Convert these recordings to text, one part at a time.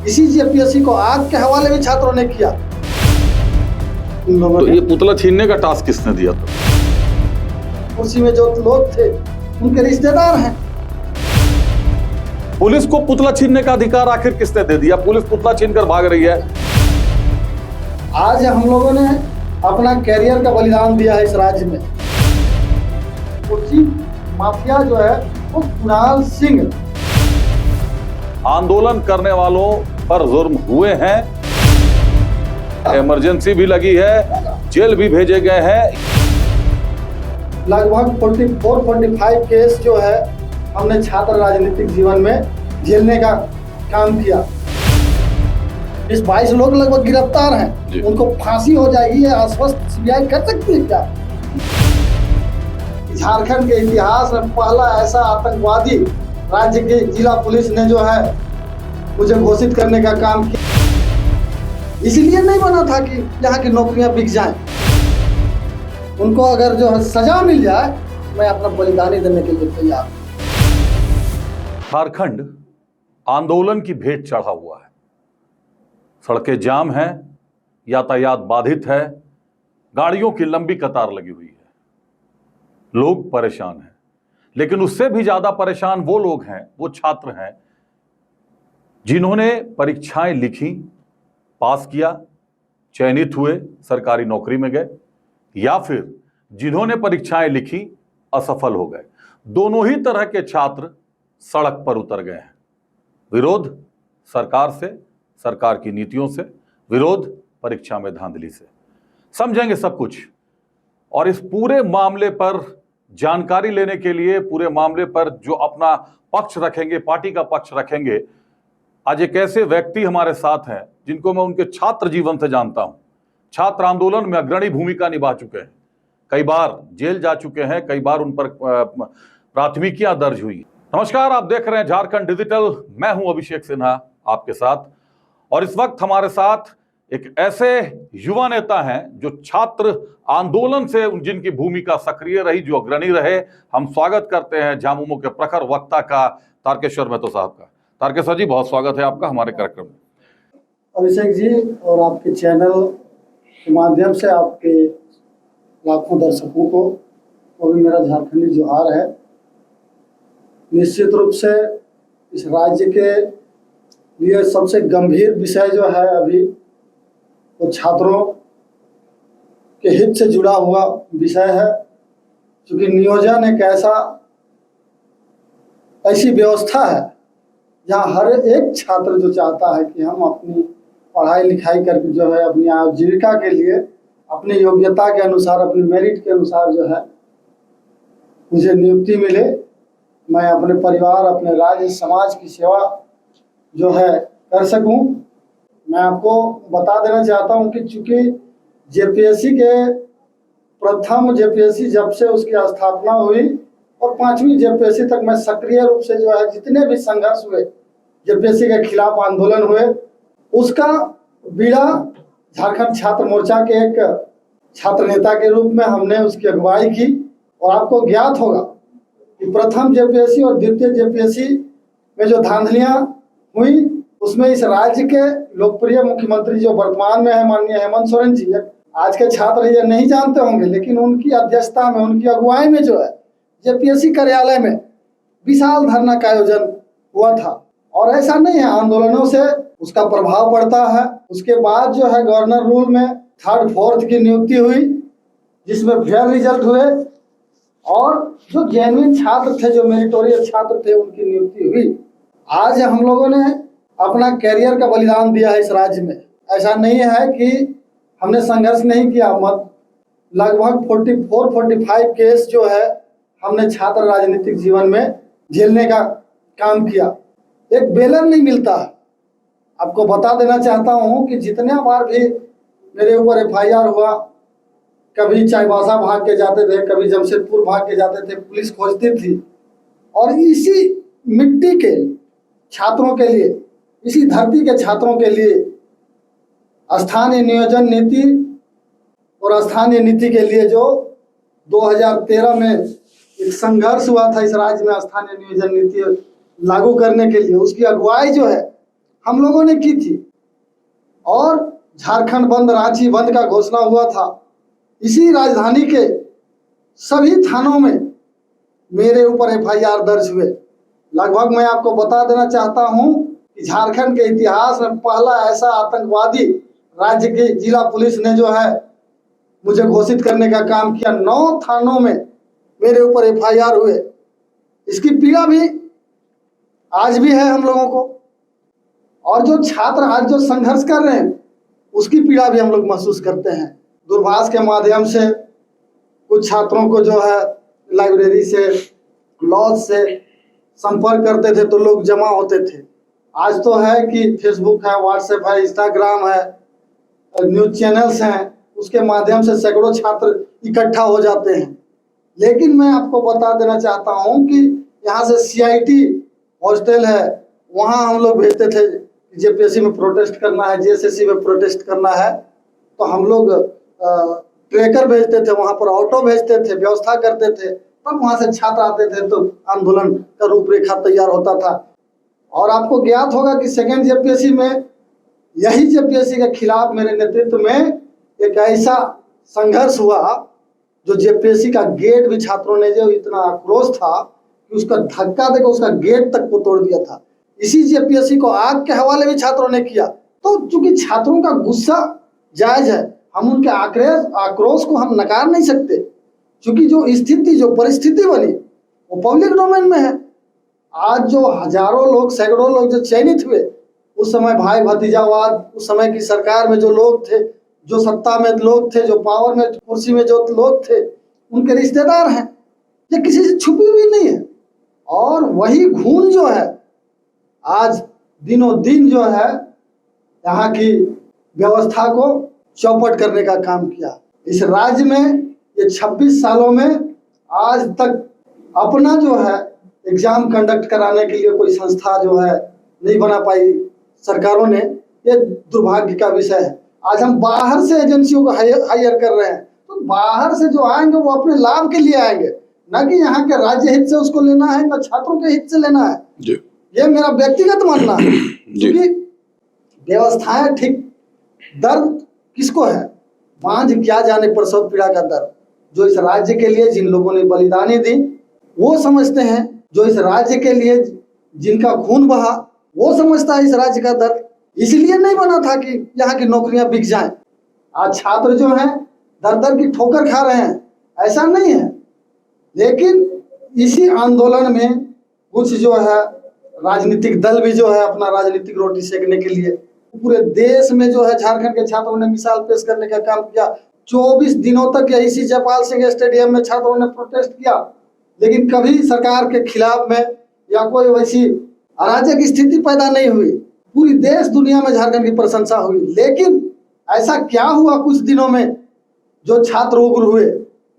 इसी जेपीएससी को आग के हवाले भी छात्रों ने किया। तो ये पुतला छीनने का टास्क किसने दिया था? कुर्सी में जो लोग थे उनके रिश्तेदार हैं। पुलिस को पुतला छीनने का अधिकार आखिर किसने दे दिया? पुलिस पुतला छीनकर भाग रही है। आज हम लोगों ने अपना कैरियर का बलिदान दिया है इस राज्य में। कुर्सी माफिया जो है वो कुणाल सिंह, आंदोलन करने वालों पर जुर्म हुए हैं, इमरजेंसी भी लगी है, जेल भी भेजे गए हैं। लगभग 44-45 केस जो है हमने छात्र राजनीतिक जीवन में झेलने का काम किया। 22 लोग लगभग गिरफ्तार हैं, उनको फांसी हो जाएगी, ये आश्वस्त सीबीआई कर सकती है क्या? झारखंड के इतिहास में पहला ऐसा आतंकवादी राज्य की जिला पुलिस ने जो है मुझे घोषित करने का काम किया। इसलिए नहीं बना था कि यहाँ की नौकरियां बिक जाएं। उनको अगर जो है सजा मिल जाए, मैं अपना बलिदान देने के लिए तैयार हूं। झारखंड आंदोलन की भेंट चढ़ा हुआ है। सड़कें जाम हैं, यातायात बाधित है, गाड़ियों की लंबी कतार लगी हुई है, लोग परेशान हैं। लेकिन उससे भी ज्यादा परेशान वो लोग हैं, वो छात्र हैं जिन्होंने परीक्षाएं लिखी, पास किया, चयनित हुए, सरकारी नौकरी में गए, या फिर जिन्होंने परीक्षाएं लिखी, असफल हो गए। दोनों ही तरह के छात्र सड़क पर उतर गए हैं। विरोध सरकार से, सरकार की नीतियों से, विरोध परीक्षा में धांधली से। समझेंगे सब कुछ, और इस पूरे मामले पर जानकारी लेने के लिए, पूरे मामले पर जो अपना पक्ष रखेंगे, पार्टी का पक्ष रखेंगे, आज एक ऐसे व्यक्ति हमारे साथ हैं जिनको मैं उनके छात्र जीवन से जानता हूं। छात्र आंदोलन में अग्रणी भूमिका निभा चुके हैं, कई बार जेल जा चुके हैं, कई बार उन पर प्राथमिकियां दर्ज हुई। नमस्कार, आप देख रहे हैं झारखंड डिजिटल। मैं हूं अभिषेक सिन्हा आपके साथ, और इस वक्त हमारे साथ एक ऐसे युवा नेता हैं जो छात्र आंदोलन से जिनकी भूमिका सक्रिय रही, जो अग्रणी रहे। हम स्वागत करते हैं झामुमो के प्रखर वक्ता का, तारकेश्वर मेहतो साहब का। तारकेश्वर जी, बहुत स्वागत है आपका हमारे कार्यक्रम में। अभिषेक जी, और आपके चैनल के माध्यम से आपके लाखों दर्शकों को और भी मेरा झारखंडी जोहार है। निश्चित रूप से इस राज्य के लिए सबसे गंभीर विषय जो है अभी वो छात्रों के हित से जुड़ा हुआ विषय है, क्योंकि नियोजन एक ऐसी व्यवस्था है जहाँ हर एक छात्र जो चाहता है कि हम अपनी पढ़ाई लिखाई करके जो है अपनी आजीविका के लिए अपनी योग्यता के अनुसार, अपनी मेरिट के अनुसार जो है मुझे नियुक्ति मिले, मैं अपने परिवार, अपने राज्य, समाज की सेवा जो है कर सकूं। मैं आपको बता देना चाहता हूं कि चूंकि जेपीएससी के प्रथम जेपीएससी जब से उसकी स्थापना हुई और 5वीं जेपीएससी तक मैं सक्रिय रूप से जो है जितने भी संघर्ष हुए, जेपीएससी के खिलाफ आंदोलन हुए, उसका बीड़ा झारखंड छात्र मोर्चा के एक छात्र नेता के रूप में हमने उसकी अगुवाई की। और आपको ज्ञात होगा कि प्रथम जेपीएससी और द्वितीय जेपीएससी में जो धांधलियां हुई, उसमें इस राज्य के लोकप्रिय मुख्यमंत्री जो वर्तमान में है, माननीय हेमंत सोरेन जी, आज के छात्र ये नहीं जानते होंगे, लेकिन उनकी अध्यक्षता में, उनकी अगुवाई में जो है जेपीएससी कार्यालय में विशाल धरना का आयोजन हुआ था। और ऐसा नहीं है, आंदोलनों से उसका प्रभाव पड़ता है। उसके बाद जो है गवर्नर रूल में 3rd 4th की नियुक्ति हुई, जिसमें फेयर रिजल्ट हुए, और जो जेन्युइन छात्र थे, जो मेरिटोरियस छात्र थे, उनकी नियुक्ति हुई। आज हम लोगों ने अपना कैरियर का बलिदान दिया है इस राज्य में। ऐसा नहीं है कि हमने संघर्ष नहीं किया। लगभग 44-45 केस जो है हमने छात्र राजनीतिक जीवन में झेलने का काम किया। एक बेलर नहीं मिलता। आपको बता देना चाहता हूं कि जितने बार भी मेरे ऊपर FIR हुआ, कभी चाईबासा भाग के जाते थे, कभी जमशेदपुर भाग के जाते थे, पुलिस खोजती थी। और इसी मिट्टी के छात्रों के लिए, इसी धरती के छात्रों के लिए स्थानीय नियोजन नीति और स्थानीय नीति के लिए जो 2013 में एक संघर्ष हुआ था इस राज्य में स्थानीय नियोजन नीति लागू करने के लिए, उसकी अगुवाई जो है हम लोगों ने की थी और झारखंड बंद, रांची बंद का घोषणा हुआ था। इसी राजधानी के सभी थानों में मेरे ऊपर एफआईआर दर्ज हुए। लगभग मैं आपको बता देना चाहता हूं कि झारखंड के इतिहास में पहला ऐसा आतंकवादी राज्य की जिला पुलिस ने जो है मुझे घोषित करने का काम किया। 9 थानों में मेरे ऊपर एफआईआर हुए। इसकी पीड़ा भी आज भी है हम लोगों को, और जो छात्र आज जो संघर्ष कर रहे हैं उसकी पीड़ा भी हम लोग महसूस करते हैं। दूरभाष के माध्यम से कुछ छात्रों को जो है लाइब्रेरी से, लॉज से संपर्क करते थे तो लोग जमा होते थे। आज तो है कि फेसबुक है, व्हाट्सएप है, इंस्टाग्राम है, न्यूज चैनल्स हैं, उसके माध्यम से सैकड़ों छात्र इकट्ठा हो जाते हैं। लेकिन मैं आपको बता देना चाहता हूं कि यहाँ से सीआईटी हॉस्टल है, वहाँ हम लोग भेजते थे। जेपीएससी में प्रोटेस्ट करना है, जेएसएससी में प्रोटेस्ट करना है तो हम लोग ट्रेकर भेजते थे, वहाँ पर ऑटो भेजते थे, व्यवस्था करते थे, तब वहाँ से छात्र आते थे तो आंदोलन का रूपरेखा तैयार होता था। और आपको ज्ञात होगा कि सेकेंड जेपीएससी में यही जेपीएससी के खिलाफ मेरे नेतृत्व में एक ऐसा संघर्ष हुआ जो जेपीएससी का गेट भी छात्रों ने, जो इतना आक्रोश था कि उसका धक्का देकर उसका गेट तक को तोड़ दिया था। इसी जेपीएससी को आग के हवाले भी छात्रों ने किया। तो चूंकि छात्रों का गुस्सा जायज है, हम उनके आक्रोश को हम नकार नहीं सकते, क्योंकि जो स्थिति, जो परिस्थिति बनी वो पब्लिक डोमेन में है। आज जो हजारों लोग, सैकड़ों लोग जो चयनित हुए, उस समय भाई भतीजावाद, उस समय की सरकार में जो लोग थे, जो सत्ता में लोग थे, जो पावर में, कुर्सी में जो लोग थे, उनके रिश्तेदार हैं। ये किसी से छुपी हुई नहीं है। और वही खून जो है आज दिनों दिन जो है यहाँ की व्यवस्था को चौपट करने का काम किया। इस राज्य में ये 26 सालों में आज तक अपना जो है एग्जाम कंडक्ट कराने के लिए कोई संस्था जो है नहीं बना पाई सरकारों ने। ये दुर्भाग्य का विषय है। आज हम बाहर से एजेंसियों को हायर कर रहे हैं, तो बाहर से जो आएंगे वो अपने लाभ के लिए आएंगे, ना कि यहाँ के राज्य हित से उसको लेना है, ना छात्रों के हित से लेना है जी। ये मेरा व्यक्तिगत मानना है। क्योंकि व्यवस्थाएं ठीक, दर्द किसको है? बांझ क्या जाने प्रसव पीड़ा का दर्द। जो इस राज्य के लिए जिन लोगों ने बलिदानी दी वो समझते हैं, जो इस राज्य के लिए जिनका खून बहा वो समझता है इस राज्य का दर्द। इसलिए नहीं बना था कि यहाँ की नौकरियां बिक जाएं। आज छात्र जो हैं दर दर की ठोकर खा रहे हैं, ऐसा नहीं है। लेकिन इसी आंदोलन में कुछ जो है राजनीतिक दल भी जो है अपना राजनीतिक रोटी सेकने के लिए पूरे देश में जो है झारखंड के छात्रों ने मिसाल पेश करने का काम किया। 24 दिनों तक इसी जयपाल सिंह स्टेडियम में छात्रों ने प्रोटेस्ट किया, लेकिन कभी सरकार के खिलाफ में या कोई वैसी अराजक स्थिति पैदा नहीं हुई। पूरी देश दुनिया में झारखंड की प्रशंसा हुई। लेकिन ऐसा क्या हुआ कुछ दिनों में, जो छात्र उग्र हुए,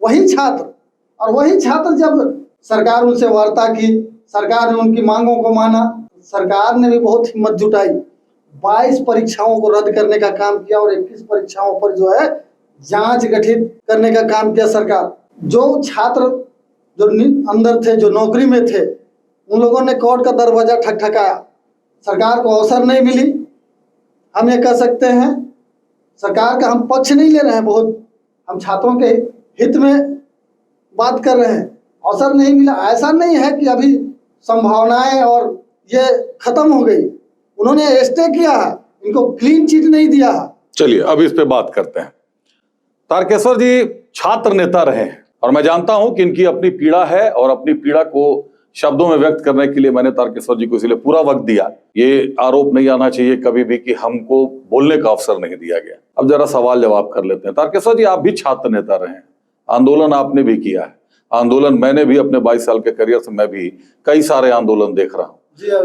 वही छात्र जब सरकार उनसे वार्ता की, सरकार ने उनकी मांगों को माना, सरकार ने भी बहुत हिम्मत जुटाई, 22 परीक्षाओं को रद्द करने का काम किया और 21 परीक्षाओं पर जो है जांच गठित करने का काम किया सरकार। जो छात्र जो अंदर थे, जो नौकरी में थे, उन लोगों ने कोर्ट का दरवाजा ठकठकाया, सरकार को अवसर नहीं मिली। हम ये कह सकते हैं सरकार का हम पक्ष नहीं ले रहे हैं, बहुत हम छात्रों के हित में बात कर रहे हैं। अवसर नहीं मिला, ऐसा नहीं है कि अभी संभावनाएं और ये खत्म हो गई। उन्होंने स्टे किया है, इनको क्लीन चिट नहीं दिया है। चलिए अब इस पे बात करते हैं। तारकेश्वर जी छात्र नेता रहे हैं और मैं जानता हूं कि इनकी अपनी पीड़ा है और अपनी पीड़ा को शब्दों में व्यक्त करने के लिए मैंने तारकेश्वर जी को इसलिए पूरा वक्त दिया। ये आरोप नहीं आना चाहिए कभी भी कि हमको बोलने का अवसर नहीं दिया गया। अब जरा सवाल जवाब कर लेते हैं। तारकेश्वर जी, आप भी छात्र नेता रहे हैं, आंदोलन आपने भी किया है। आंदोलन मैंने भी अपने 22 साल के करियर से मैं भी कई सारे आंदोलन देख रहा हूँ।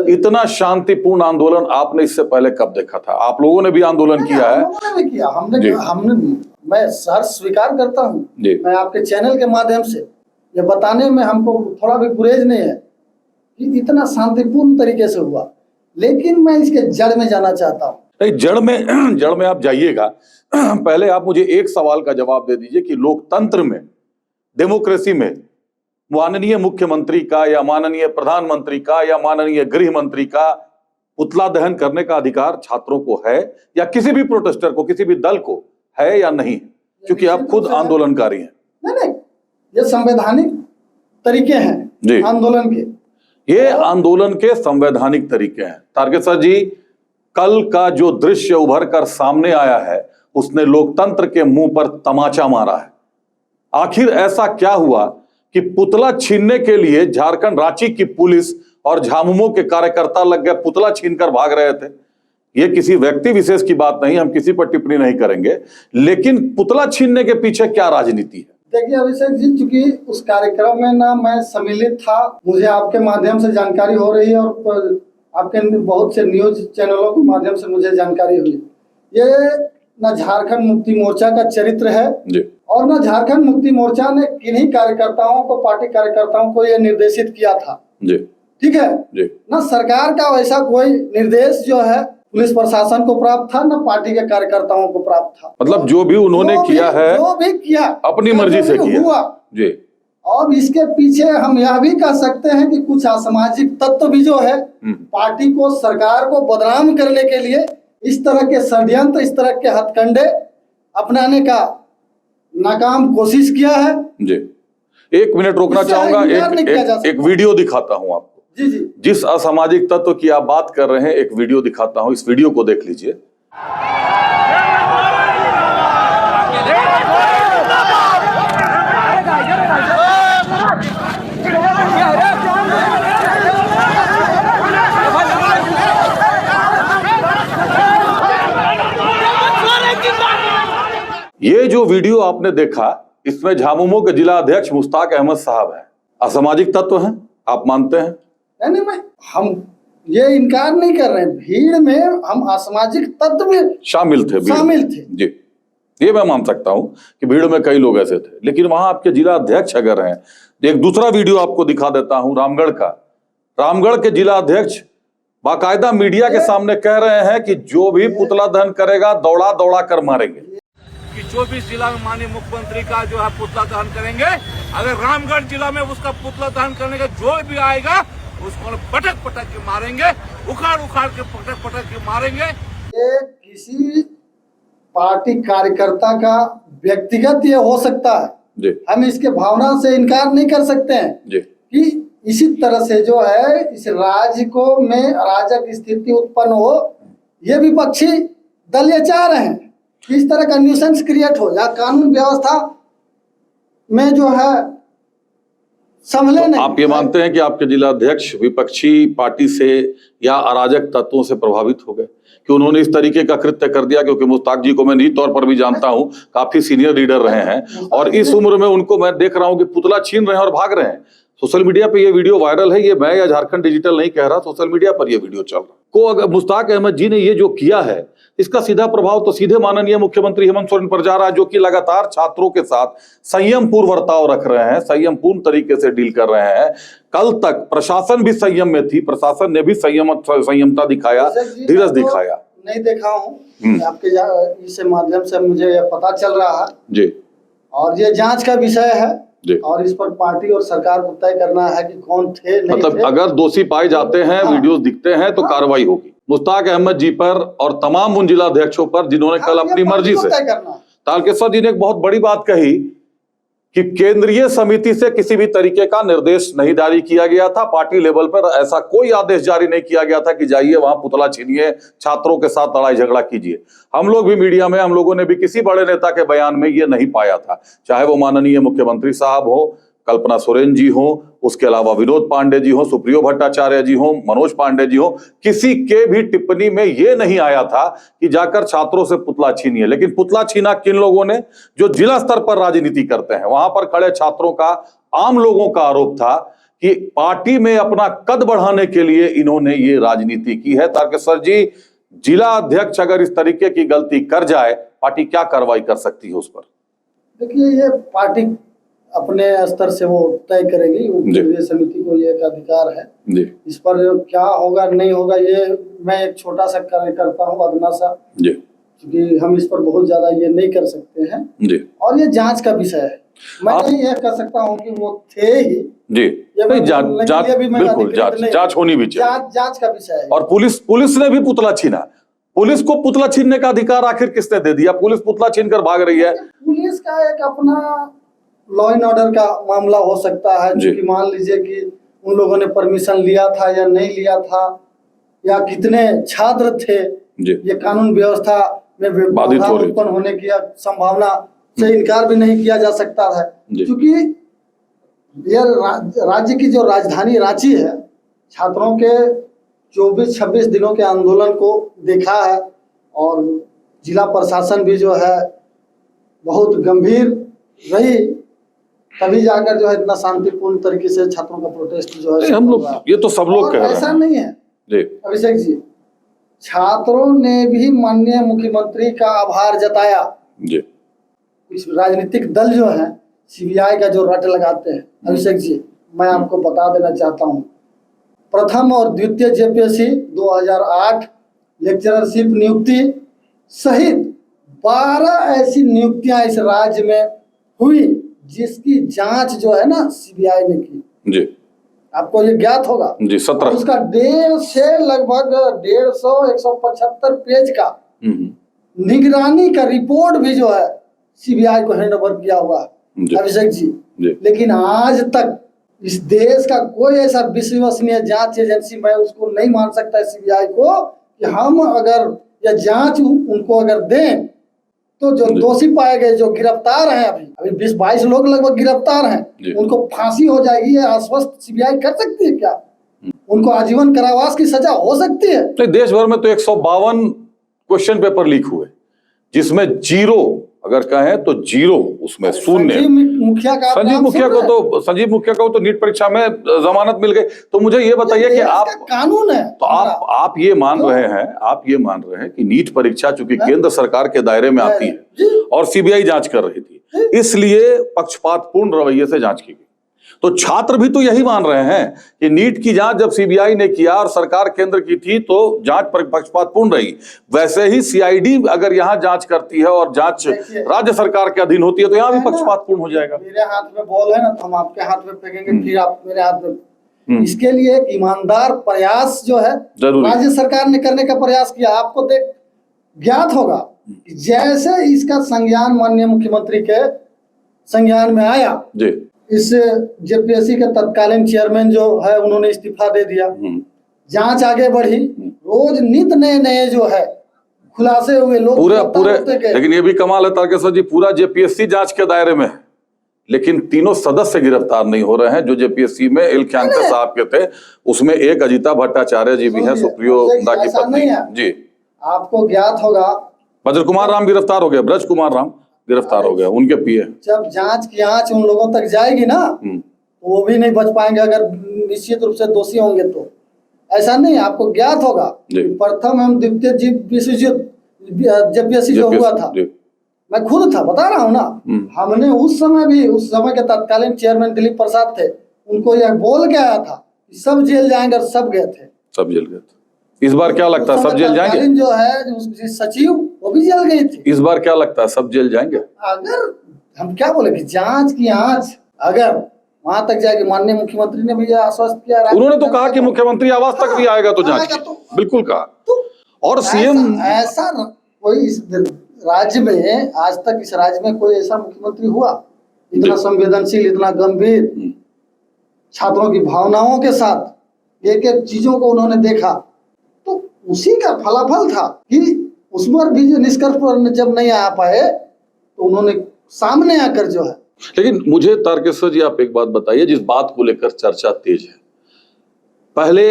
इतना शांतिपूर्ण आंदोलन आपने इससे पहले कब देखा था? आप लोगों ने भी आंदोलन किया है? हमने मैं सर स्वीकार करता हूँ। मैं आपके चैनल के माध्यम से ये बताने में हमको थोड़ा भी गुरेज नहीं है कि इतना शांतिपूर्ण तरीके से हुआ, लेकिन मैं इसके जड़ में जाना चाहता हूँ। नहीं, जड़ में आप जाइएगा। पहले आप मुझे एक सवाल का जवाब दे दीजिए कि लोकतंत्र में, डेमोक्रेसी में माननीय मुख्यमंत्री का या माननीय प्रधानमंत्री का या माननीय गृह मंत्री का पुतला दहन करने का अधिकार छात्रों को है या किसी भी प्रोटेस्टर को, किसी भी दल को है या नहीं? क्योंकि आप खुद आंदोलनकारी हैं। नहीं, ये संवैधानिक तरीके हैं आंदोलन के। ये आंदोलन के संवैधानिक तरीके हैं। तारकेश्वर जी, कल का जो दृश्य उभर कर सामने आया है उसने लोकतंत्र के मुंह पर तमाचा मारा है। आखिर ऐसा क्या हुआ कि पुतला छीनने के लिए झारखंड रांची की पुलिस और झामुमो के कार्यकर्ता लग गए, पुतला छीनकर भाग रहे थे। ये किसी व्यक्ति विशेष की बात नहीं, हम किसी पर टिप्पणी नहीं करेंगे, लेकिन पुतला छीनने के पीछे क्या राजनीति है? देखिए अभिषेक जी, चूंकि उस कार्यक्रम में ना मैं सम्मिलित था, मुझे आपके माध्यम से जानकारी हो रही है और आपके बहुत से न्यूज चैनलों के माध्यम से मुझे जानकारी हुई। ये ना झारखंड मुक्ति मोर्चा का चरित्र है जी। और ना झारखंड मुक्ति मोर्चा ने किन्हीं कार्यकर्ताओं को, पार्टी कार्यकर्ताओं को यह निर्देशित किया था जी। ठीक है जी। ना सरकार का वैसा कोई निर्देश जो है पुलिस प्रशासन को प्राप्त था, ना पार्टी के कार्यकर्ताओं को प्राप्त था। मतलब जो भी उन्होंने किया है, जो भी किया अपनी मर्जी से किया हुआ जी। और इसके पीछे हम यह भी कह सकते हैं कि कुछ असामाजिक तत्व भी जो है पार्टी को, सरकार को बदनाम करने के लिए इस तरह के षड्यंत्र, इस तरह के हथकंडे अपनाने का नाकाम कोशिश किया है जी। 1 मिनट रोकना चाहूंगा, एक वीडियो दिखाता हूं आपको जी जी। जिस असामाजिक तत्व की आप बात कर रहे हैं, एक वीडियो दिखाता हूं, इस वीडियो को देख लीजिए। ये जो वीडियो आपने देखा, इसमें झामुमो के जिला अध्यक्ष मुश्ताक अहमद साहब हैं। असामाजिक तत्व हैं, आप मानते हैं? नहीं, हम ये इनकार नहीं कर रहे हैं। भीड़ में हम असामाजिक तत्व में शामिल थे जी। ये मैं मान सकता हूं कि भीड़ में कई लोग ऐसे थे, लेकिन वहां आपके जिला अध्यक्ष अगर हैं, एक दूसरा वीडियो आपको दिखा देता हूं रामगढ़ का। रामगढ़ के जिला अध्यक्ष बाकायदा मीडिया के सामने कह रहे हैं कि जो भी पुतला दहन करेगा दौड़ा दौड़ा कर मारेंगे। कि 24 जिला में माननीय मुख्यमंत्री का जो है पुतला दहन करेंगे। अगर रामगढ़ जिला में उसका पुतला दहन करने का जो भी आएगा उसको पटक पटक के मारेंगे, उखाड़ उखाड़ के पटक पटक के मारेंगे। ये किसी पार्टी कार्यकर्ता का व्यक्तिगत ये हो सकता है जी। हम इसके भावना से इनकार नहीं कर सकते हैं जी। कि इसी तरह से जो है इस राज्य को में अराजक स्थिति उत्पन्न हो, ये विपक्षी दल ये चाह रहे हैं कि इस तरह का न्यूसेंस क्रिएट हो या कानून व्यवस्था में जो है संभले नहीं। आप ये मानते हैं कि आपके जिला अध्यक्ष विपक्षी पार्टी से या अराजक तत्वों से प्रभावित हो गए कि उन्होंने इस तरीके का कृत्य कर दिया? क्योंकि मुश्ताक जी को मैं निजी तौर पर भी जानता हूं, काफी सीनियर लीडर रहे हैं और इस उम्र में उनको मैं देख रहा हूं कि पुतला छीन रहे हैं और भाग रहे हैं। सोशल मीडिया पे ये वीडियो वायरल है, ये मैं या झारखंड डिजिटल नहीं कह रहा, सोशल मीडिया पर ये वीडियो चल रहा को। अगर मुश्ताक अहमद जी ने ये जो किया है, इसका सीधा प्रभाव तो सीधे माननीय मुख्यमंत्री हेमंत सोरेन पर जा रहा है, जो कि लगातार छात्रों के साथ संयम पूर्ण बर्ताव रख रहे हैं, संयम पूर्ण तरीके से डील कर रहे हैं। कल तक प्रशासन भी संयम में थी, प्रशासन ने भी संयमता दिखाया, धीरज दिखाया। नहीं देखा हूँ, आपके इस माध्यम से मुझे पता चल रहा है जी। और ये जांच का विषय है और इस पर पार्टी और सरकार को तय करना है कि कौन थे नहीं मतलब थे। अगर दोषी पाए जाते हैं, वीडियोस दिखते हैं तो कार्रवाई होगी मुश्ताक अहमद जी पर और तमाम उन जिला अध्यक्षों पर जिन्होंने कल अपनी मर्जी से। तारकेश्वर जी ने एक बहुत बड़ी बात कही कि केंद्रीय समिति से किसी भी तरीके का निर्देश नहीं जारी किया गया था, पार्टी लेवल पर ऐसा कोई आदेश जारी नहीं किया गया था कि जाइए वहां पुतला छीनिए, छात्रों के साथ लड़ाई झगड़ा कीजिए। हम लोग भी मीडिया में, हम लोगों ने भी किसी बड़े नेता के बयान में ये नहीं पाया था, चाहे वो माननीय मुख्यमंत्री साहब हो, कल्पना सोरेन जी हो, उसके अलावा विनोद पांडे जी हो, सुप्रियो भट्टाचार्य जी हो, मनोज पांडे जी हो, किसी के भी टिप्पणी में ये नहीं आया था कि जाकर छात्रों से पुतला छीनिए। लेकिन पुतला छीना किन लोगों ने? जो जिला स्तर पर राजनीति करते हैं। वहां पर खड़े छात्रों का, आम लोगों का आरोप था कि पार्टी में अपना कद बढ़ाने के लिए इन्होंने ये राजनीति की है। तारकेश्वर जी, जिला अध्यक्ष अगर इस तरीके की गलती कर जाए, पार्टी क्या कार्रवाई कर सकती है उस पर? देखिए, ये पार्टी अपने स्तर से वो तय करेगी, केंद्रीय समिति को ये एक अधिकार है जी। इस पर क्या होगा नहीं होगा, ये मैं एक छोटा सा कार्यकर्ता हूँ, अदना सा जी, क्योंकि हम इस पर बहुत ज्यादा ये नहीं कर सकते हैं जी। और ये जांच का विषय है मैं नहीं यह कह सकता हूँ कि वो थे ही। जी, ये नहीं, मैं जांच बोलने के जांच लिए भी मैं बिल्कुल अधिकृत जांच नहीं। जांच होनी भी चाहिए। जांच का विषय है। और पुलिस ने भी पुतला छीना। पुलिस को पुतला छीनने का अधिकार आखिर किसने दे दिया? पुलिस पुतला छीन कर भाग रही है। पुलिस का एक अपना लॉ एंड ऑर्डर का मामला हो सकता है, जो कि मान लीजिए कि उन लोगों ने परमिशन लिया था या नहीं लिया था, या कितने छात्र थे, ये कानून व्यवस्था में बाधा उत्पन्न होने की संभावना से इनकार भी नहीं किया जा सकता है। क्योंकि यह राज्य की जो राजधानी रांची है, छात्रों के 24-26 दिनों के आंदोलन को देखा है, और जिला प्रशासन भी जो है बहुत गंभीर रही, तभी जाकर जो है इतना शांतिपूर्ण तरीके से छात्रों का प्रोटेस्ट जो है हम लोग, ये तो सब लोग कह रहे हैं। ऐसा नहीं है जी अभिषेक जी, छात्रों ने भी माननीय मुख्यमंत्री का आभार जताया। जी, कुछ राजनीतिक दल जो है सीबीआई का जो रट लगाते हैं, अभिषेक जी मैं आपको बता देना चाहता हूँ, प्रथम और द्वितीय जेपीएससी 2008 लेक्चरशिप नियुक्ति सहित 12 ऐसी नियुक्तियां इस राज्य में हुई जिसकी जांच जो है ना सीबीआई ने की। जी, आपको ये ज्ञात होगा जी। 17 उसका 150 से लगभग 150-175 पेज का निगरानी का रिपोर्ट भी जो है सीबीआई को हैंड ओवर किया हुआ है अभिषेक जी। लेकिन आज तक इस देश का कोई ऐसा विश्वसनीय जांच एजेंसी, मैं उसको नहीं मान सकता सीबीआई को, कि हम अगर यह जांच उनको अगर दें तो जो दोषी पाए गए, जो गिरफ्तार हैं, अभी 20-22 लोग लगभग गिरफ्तार हैं, उनको फांसी हो जाएगी, ये आश्वस्त सीबीआई कर सकती है क्या? उनको आजीवन कारावास की सजा हो सकती है? तो देश भर में तो 152 क्वेश्चन पेपर लीक हुए, जिसमें 0 अगर कहें तो 0 उसमें शून्य। संजीव मुखिया को तो नीट परीक्षा में जमानत मिल गई। तो मुझे ये बताइए कि आप कानून है, तो आप ये मान रहे हैं कि नीट परीक्षा चूंकि केंद्र सरकार के दायरे में आती है और सीबीआई जांच कर रही थी, इसलिए पक्षपातपूर्ण रवैये से जांच की गई। तो छात्र भी तो यही मान रहे हैं कि नीट की जांच जब सीबीआई ने किया और सरकार केंद्र की थी तो जांच पक्षपातपूर्ण रही। वैसे ही सीआईडी अगर यहाँ जांच करती है और जांच राज्य सरकार के अधीन होती है तो यहाँ भी पक्षपातपूर्ण हो जाएगा। मेरे हाथ में बॉल है ना, तो हम आपके हाथ में फेंकेंगे, फिर आप मेरे हाथ में। इसके लिए एक ईमानदार प्रयास जो है राज्य सरकार ने करने का प्रयास किया। आपको ज्ञात होगा जैसे इसका संज्ञान माननीय मुख्यमंत्री के संज्ञान में आया, इस जेपीएससी के तत्कालीन चेयरमैन जो है उन्होंने इस्तीफा दे दिया, जांच आगे बढ़ी, रोज नित नए जो है खुलासे हुए, लोग पूरे लेकिन ये भी कमाल है तारकेश्वर जी, पूरा जेपीएससी जांच के दायरे में, लेकिन तीनों सदस्य गिरफ्तार नहीं हो रहे हैं जो जेपीएससी में इल्ख्यांकर साहब के थे। उसमें एक अजिता भट्टाचार्य जी भी हैं, सुप्रियो दा की पत्नी जी। आपको ज्ञात होगा ब्रज कुमार राम गिरफ्तार हो गया, ब्रज कुमार राम गिरफ्तार हो गया, उनके पीए। जब जांच की आंच उन लोगों तक जाएगी ना, वो भी नहीं बच पाएंगे अगर निश्चित रूप से दोषी होंगे तो। ऐसा नहीं, आपको ज्ञात होगा प्रथम एवं द्वितीय जेपीएससी जो हुआ था, मैं खुद था, बता रहा हूँ ना, हमने उस समय के तत्कालीन चेयरमैन दिलीप प्रसाद थे, उनको यह बोल के आया था सब जेल जाएंगे, और सब गए थे, सब जेल गए थे। इस बार क्या लगता है सब जेल जाएंगे? जो है सचिव वो भी जेल गई थी। इस बार क्या लगता है सब जेल जाएंगे? अगर हम क्या बोले कि जांच की आंच अगर वहां तक जाएगी, माननीय मुख्यमंत्री ने भी यह आश्वस्त किया, उन्होंने तो कहा कि मुख्यमंत्री आवास तक भी आएगा तो जांच बिल्कुल कहा। और सीएम ऐसा कोई इस राज्य में आज तक, इस राज्य में कोई ऐसा मुख्यमंत्री हुआ इतना संवेदनशील, इतना गंभीर, छात्रों की भावनाओं के साथ एक एक चीजों को उन्होंने देखा, तो उसी का फलाफल था कि उस पर भी जो निष्कर्ष पर जब नहीं आ पाए तो उन्होंने सामने आकर जो है। लेकिन मुझे तारकेश्वर जी आप एक बात बताइए, जिस बात को लेकर चर्चा तेज है, पहले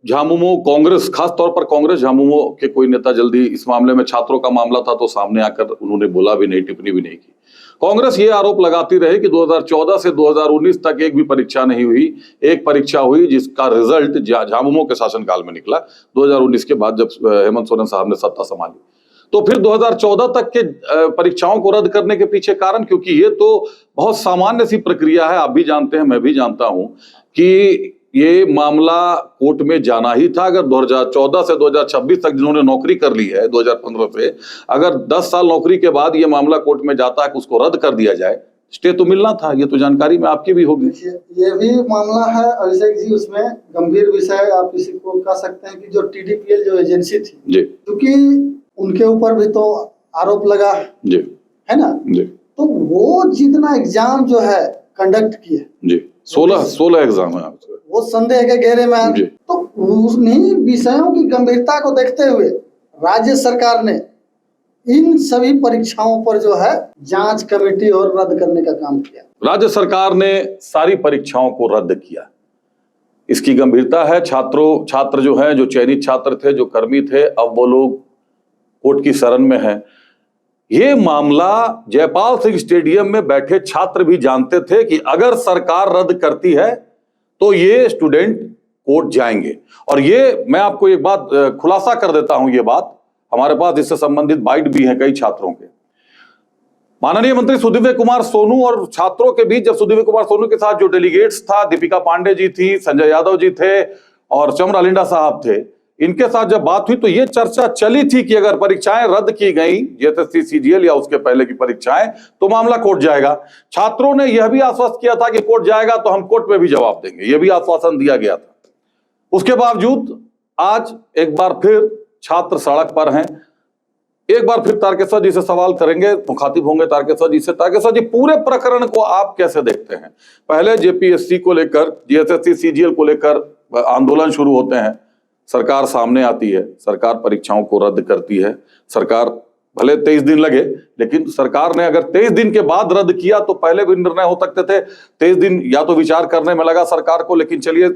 झामुमो कांग्रेस, खास तौर पर कांग्रेस झामुमो के कोई नेता जल्दी इस मामले में, छात्रों का मामला था तो सामने आकर उन्होंने बोला भी नहीं, टिप्पणी भी नहीं की। कांग्रेस ये आरोप लगाती रही कि 2014 से 2019 तक एक भी परीक्षा नहीं हुई। एक परीक्षा हुई जिसका रिजल्ट झामुमो के शासनकाल में निकला 2019 के बाद, जब हेमंत सोरेन साहब ने सत्ता संभाली। तो फिर 2014 तक के परीक्षाओं को रद्द करने के पीछे कारण, क्योंकि ये तो बहुत सामान्य सी प्रक्रिया है, आप भी जानते हैं, मैं भी जानता हूं कि ये मामला कोर्ट में जाना ही था। अगर 2014 से 2026 तक जिन्होंने नौकरी कर ली है 2015 से, अगर 10 साल नौकरी के बाद ये मामला कोर्ट में जाता है कि उसको रद्द कर दिया जाए, स्टे तो मिलना था, ये तो जानकारी में आपकी भी होगी। देखिए ये भी मामला है अभिषेक जी, उसमें गंभीर विषय आप किसी को कह सकते हैं कि जो TDPL जो एजेंसी थी जी, क्योंकि उनके ऊपर भी तो आरोप लगा जी, है ना, जी, तो वो जितना एग्जाम जो है कंडक्ट किए जी, 16 एग्जाम है आपके, वो संदेह के घेरे में है। जी। तो उन्हीं विषयों की गंभीरता को देखते हुए राज्य सरकार ने इन सभी परीक्षाओं पर जो है जांच कमेटी और रद्द करने का काम किया। राज्य सरकार ने सारी परीक्षाओं को रद्द किया। इसकी गंभीरता है, छात्र जो हैं, जो चयनित छात्र थे, जो कर्मी थे, अब वो लोग कोर्ट की शरण में हैं। ये मामला जयपाल सिंह स्टेडियम में बैठे छात्र भी जानते थे कि अगर सरकार रद्द करती है तो ये स्टूडेंट कोर्ट जाएंगे। और ये मैं आपको एक बात खुलासा कर देता हूं, ये बात हमारे पास इससे संबंधित बाइट भी है कई छात्रों के। माननीय मंत्री सुदीव्य कुमार सोनू और छात्रों के बीच, जब सुदीव्य कुमार सोनू के साथ जो डेलीगेट्स था, दीपिका पांडे जी थी, संजय यादव जी थे और चमरा लिंडा साहब थे, इनके साथ जब बात हुई तो ये चर्चा चली थी कि अगर परीक्षाएं रद्द की गई, JSSC CGL या उसके पहले की परीक्षाएं, तो मामला कोर्ट जाएगा। छात्रों ने यह भी आश्वस्त किया था कि कोर्ट जाएगा तो हम कोर्ट में भी जवाब देंगे, यह भी आश्वासन दिया गया था। उसके बावजूद आज एक बार फिर छात्र सड़क पर हैं। एक बार फिर तारकेश्वर जी से सवाल करेंगे, मुखातिब होंगे तारकेश्वर जी से। तारकेश्वर जी, पूरे प्रकरण को आप कैसे देखते हैं? पहले JPSC को लेकर, JSSC CGL को लेकर आंदोलन शुरू होते हैं, सरकार सामने आती है, सरकार परीक्षाओं को रद्द करती है। सरकार भले 23 दिन लगे, लेकिन सरकार ने अगर 23 दिन के बाद रद्द किया तो पहले भी निर्णय हो सकते थे। 23 दिन या तो विचार करने में लगा सरकार को, लेकिन चलिए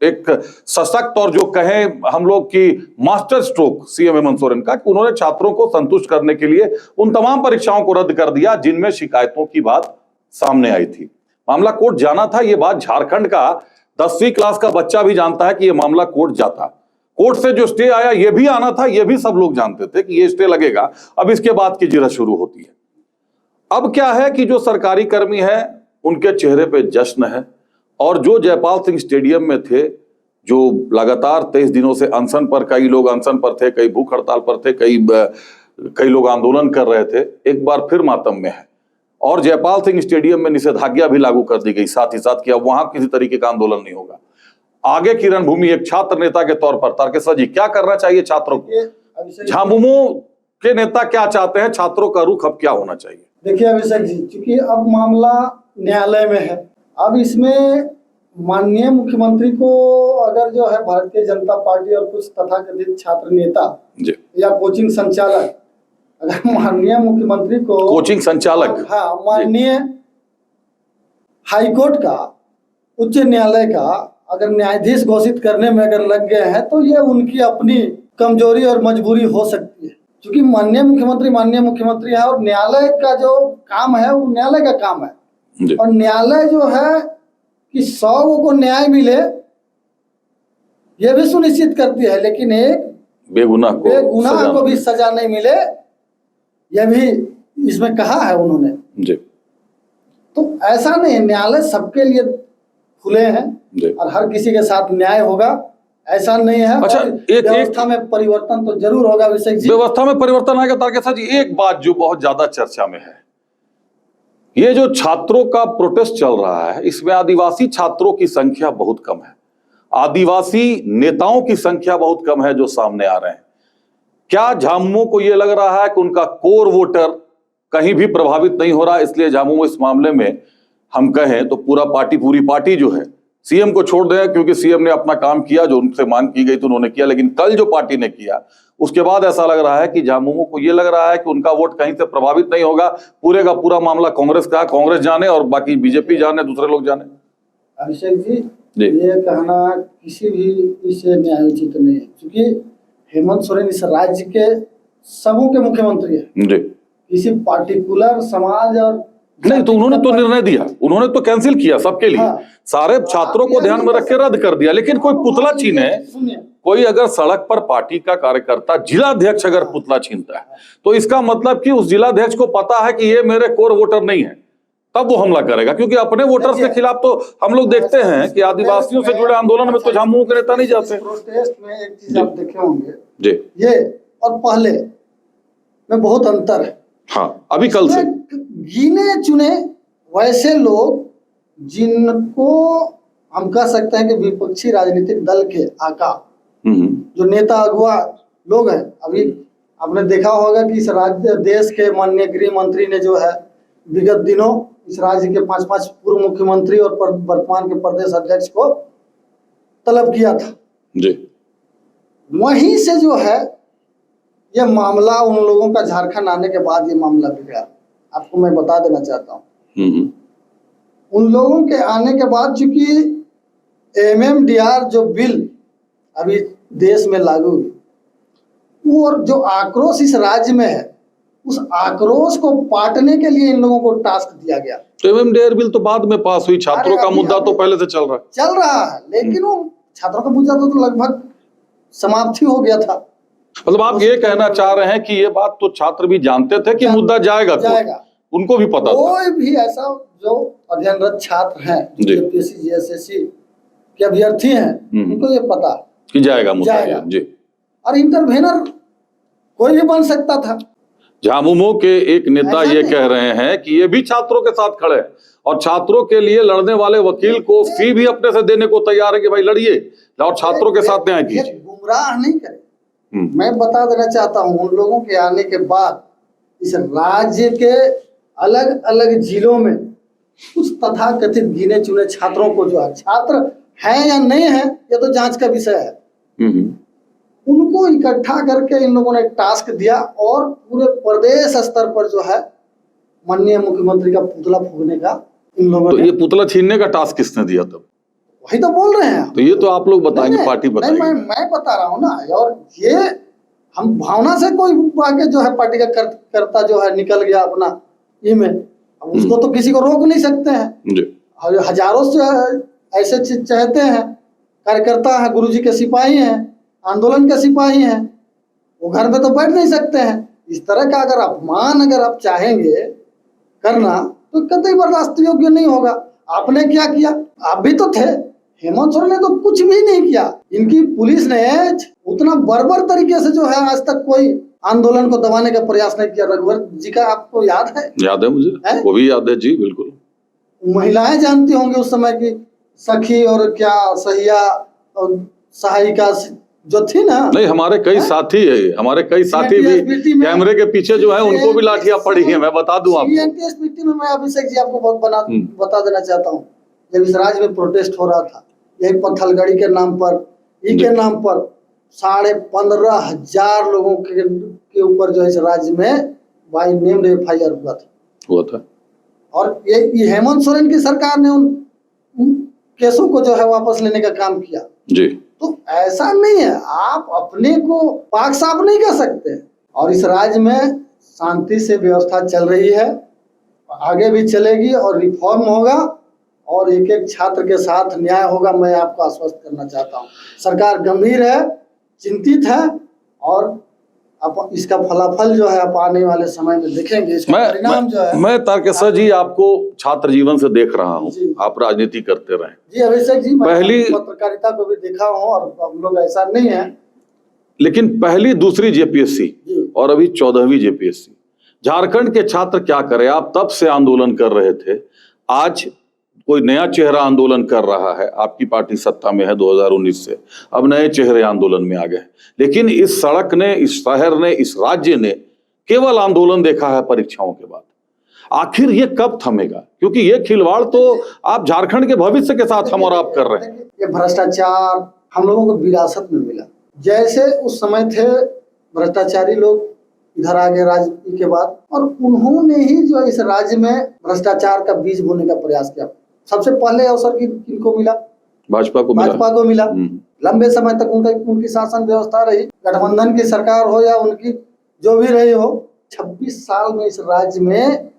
एक सशक्त और जो कहें हम लोग की master stroke CM Hemant Soren का, कि उन्होंने छात्रों को संतुष्ट करने के लिए उन तमाम परीक्षाओं को रद्द कर दिया जिनमें शिकायतों की बात सामने आई थी। मामला कोर्ट जाना था, ये बात झारखंड का 10वीं क्लास का बच्चा भी जानता है कि यह मामला कोर्ट जाता। कोर्ट से जो स्टे आया यह भी आना था, यह भी सब लोग जानते थे कि यह स्टे लगेगा। अब इसके बाद की जिरह शुरू होती है। अब क्या है कि जो सरकारी कर्मी है उनके चेहरे पे जश्न है, और जो जयपाल सिंह स्टेडियम में थे, जो लगातार 23 दिनों से अनशन पर, कई लोग अनशन पर थे, कई भूख हड़ताल पर थे, कई लोग आंदोलन कर रहे थे, एक बार फिर मातम में है। और जयपाल सिंह स्टेडियम में निषेधाज्ञा भी लागू कर दी गई साथ ही साथ कि अब वहां किसी तरीके का आंदोलन नहीं होगा। आगे की रणभूमि एक छात्र नेता के तौर पर तारकेश्वर जी, क्या करना चाहिए छात्रों को? झामुमो के नेता क्या चाहते हैं? छात्रों का रुख अब क्या होना चाहिए? देखिए अभिषेक जी, क्योंकि अब मामला न्यायालय में है, अब इसमें माननीय मुख्यमंत्री को अगर जो है भारतीय जनता पार्टी और कुछ तथाकथित छात्र नेता या कोचिंग संचालक, अगर माननीय मुख्यमंत्री को कोचिंग संचालक, हाँ, माननीय हाईकोर्ट का, उच्च न्यायालय का अगर न्यायाधीश घोषित करने में अगर लग गए हैं तो ये उनकी अपनी कमजोरी और मजबूरी हो सकती है। क्योंकि माननीय मुख्यमंत्री है और न्यायालय का जो काम है वो न्यायालय का काम है, और न्यायालय जो है कि 100 को न्याय मिले यह भी सुनिश्चित करती है, लेकिन एक बेगुनाह को भी सजा नहीं मिले, यह भी इसमें कहा है उन्होंने जी। तो ऐसा नहीं, न्यायालय सबके लिए खुले हैं और हर किसी के साथ न्याय होगा, ऐसा नहीं है। अच्छा, व्यवस्था में परिवर्तन तो जरूर होगा अभिषेक जी, व्यवस्था में परिवर्तन आएगा। तारकेश्वर जी, एक बात जो बहुत ज्यादा चर्चा में है, ये जो छात्रों का प्रोटेस्ट चल रहा है, इसमें आदिवासी छात्रों की संख्या बहुत कम है, आदिवासी नेताओं की संख्या बहुत कम है जो सामने आ रहे हैं। क्या झामुमो को यह लग रहा है कि उनका कोर वोटर कहीं भी प्रभावित नहीं हो रहा, इसलिए झामुमो इस मामले में हम कहें तो पूरी पार्टी जो है, सीएम को छोड़ दें क्योंकि सीएम ने अपना काम किया, जो उनसे मांग की गई तो उन्होंने किया, लेकिन कल जो पार्टी ने किया उसके बाद ऐसा लग रहा है कि झामुमो को यह लग रहा है कि उनका वोट कहीं से प्रभावित नहीं होगा। पूरे का पूरा मामला कांग्रेस का, कांग्रेस जाने और बाकी बीजेपी जाने, दूसरे लोग जाने। अभिषेक जी, ये कहना किसी भी इससे न्यायोचित नहीं है, क्योंकि हेमंत सोरेन इस राज्य के सबों के मुख्यमंत्री है जी। किसी पार्टिकुलर समाज और नहीं, तो उन्होंने तो निर्णय दिया, उन्होंने तो कैंसिल किया सबके लिए, सारे छात्रों को ध्यान में रख के रद्द कर दिया। लेकिन कोई पुतला छीने, कोई अगर सड़क पर पार्टी का कार्यकर्ता, जिलाध्यक्ष अगर पुतला छीनता है तो इसका मतलब कि उस जिलाध्यक्ष को पता है कि ये मेरे कोर वोटर नहीं है, तब वो हमला करेगा। क्योंकि अपने वोटर्स के खिलाफ तो हम लोग देखते हैं कि आदिवासियों से जुड़े आंदोलन में तो झामुमो के नेता नहीं जाते। प्रोटेस्ट में एक चीज आप देखे होंगे जी, ये और पहले में बहुत अंतर है। हाँ, अभी कल से गिने चुने वैसे लोग जिनको हम कह सकते हैं कि विपक्षी राजनीतिक दल के आका, जो नेता अगुआ लोग हैं, अभी आपने देखा होगा कि इस राज्य देश के माननीय गृह मंत्री ने जो है विगत दिनों इस राज्य के 5 पूर्व मुख्यमंत्री और वर्तमान के प्रदेश अध्यक्ष को तलब किया था जी। वहीं से जो है ये मामला उन लोगों का झारखंड आने के बाद ये मामला बिगड़ा। आपको मैं बता देना चाहता हूँ, उन लोगों के आने के बाद चूंकि MMDR जो बिल अभी देश में लागू हुई, वो और जो आक्रोश इस राज्य में है, उस आक्रोश को पाटने के लिए इन लोगों को टास्क दिया गया। तो MMDR बिल तो बाद में पास हुई, छात्रों का मुद्दा तो पहले से चल रहा है, लेकिन वो छात्रों का मुद्दा तो लगभग समाप्ति हो गया था। मतलब आप ये कहना चाह रहे हैं कि ये बात तो छात्र भी जानते थे कि मुद्दा जाएगा, उनको भी पता था। कोई भी ऐसा जो अध्ययनरत छात्र हैं, JPSC JSSC के अभ्यर्थी हैं, उनको ये पता कि जाएगा मुद्दा जी। और इंटरवेनर कोई भी बन सकता था। झामुमो के एक नेता ये कह रहे हैं कि ये भी छात्रों के साथ खड़े हैं और छात्रों के लिए लड़ने वाले वकील को फी भी अपने से देने को तैयार है कि भाई लड़िए और छात्रों के साथ न्याय कीजिए। गुमराह नहीं करे। मैं बता देना चाहता हूँ, उन लोगों के आने के बाद इस राज्य के अलग अलग जिलों में कुछ तथाकथित गिने चुने छात्रों को, जो है छात्र हैं या नहीं है ये तो जांच का विषय है, उनको इकट्ठा करके इन लोगों ने टास्क दिया और पूरे प्रदेश स्तर पर जो है माननीय मुख्यमंत्री का पुतला फूकने का इन लोगों ने। ये पुतला छीनने का टास्क किसने दिया तब? वही तो बोल रहे हैं। तो ये तो आप लोग बताएंगे, पार्टी बताएगी। मैं बता रहा हूँ ना, और ये हम भावना से कोई आके जो है पार्टी का करता जो है निकल गया अपना ई में, अब उसको तो किसी को रोक नहीं सकते हैं। हजारों से ऐसे चाहते हैं कार्यकर्ता है, गुरुजी के सिपाही हैं, आंदोलन के सिपाही हैं, वो घर में तो बैठ नहीं सकते हैं। इस तरह का अगर अपमान अगर आप चाहेंगे करना तो कतई बर्दाश्त योग्य नहीं होगा। आपने क्या किया? आप भी तो थे। हेमंत सोरेन ने तो कुछ भी नहीं किया। इनकी पुलिस ने उतना बर्बर तरीके से जो है आज तक कोई आंदोलन को दबाने का प्रयास नहीं किया। रघुवर जी का आपको याद है? याद है मुझे, वो भी याद है जी, बिल्कुल। महिलाएं जानती होंगी उस समय की सखी और क्या सहिया और सहायिका जो थी ना। नहीं, हमारे कई साथी भी कैमरे के पीछे जो है उनको भी लाठियां पड़ी हैं, मैं बता दूं आपको। CNTSPT में मैं अभिषेक जी आपको बता देना चाहता हूँ, जब इस राज्य में प्रोटेस्ट हो रहा था, यही पत्थलगड़ी के नाम पर, के नाम पर 15,500 लोगों के ऊपर जो है इस राज्य में बाई नेम FIR हुआ था। और ये हेमंत सोरेन की सरकार ने उन केसों को जो है वापस लेने का काम किया जी। तो ऐसा नहीं है, आप अपने को पाक साफ नहीं कर सकते। और इस राज्य में शांति से व्यवस्था चल रही है, आगे भी चलेगी और रिफॉर्म होगा और एक एक छात्र के साथ न्याय होगा। मैं आपको आश्वस्त करना चाहता हूँ, सरकार गंभीर है, चिंतित है और आप इसका फलाफल जो है आप आने वाले समय में देखेंगे। इसका परिणाम जो है। मैं तारकेश्वर जी आपको छात्र जीवन से देख रहा हूँ, आप राजनीति करते रहे जी। अभिषेक जी, पहली पत्रकारिता को भी देखा हूँ और हम लोग ऐसा नहीं है, लेकिन पहली दूसरी JPSC और अभी 14वीं JPSC, झारखंड के छात्र क्या करें? आप तब से आंदोलन कर रहे थे, आज कोई नया चेहरा आंदोलन कर रहा है, आपकी पार्टी सत्ता में है 2019 से, अब नए चेहरे आंदोलन में आ गए। लेकिन इस सड़क ने, इस शहर ने, इस राज्य ने केवल आंदोलन देखा है परीक्षाओं के बाद। आखिर ये कब थमेगा? क्योंकि ये खिलवाड़ तो आप झारखंड के भविष्य के साथ हम और आप कर रहे हैं। ये भ्रष्टाचार हम लोगों को विरासत में मिला। जैसे उस समय थे भ्रष्टाचारी लोग, इधर आ गए राज्य के बाद, और उन्होंने ही जो इस राज्य में भ्रष्टाचार का बीज बोने का प्रयास किया। सबसे पहले अवसर किनको मिला? भाजपा को मिला। लंबे समय तक उनकी शासन व्यवस्था रही, गठबंधन की सरकार हो या उनकी जो भी रही हो। 26 साल में इस राज्य में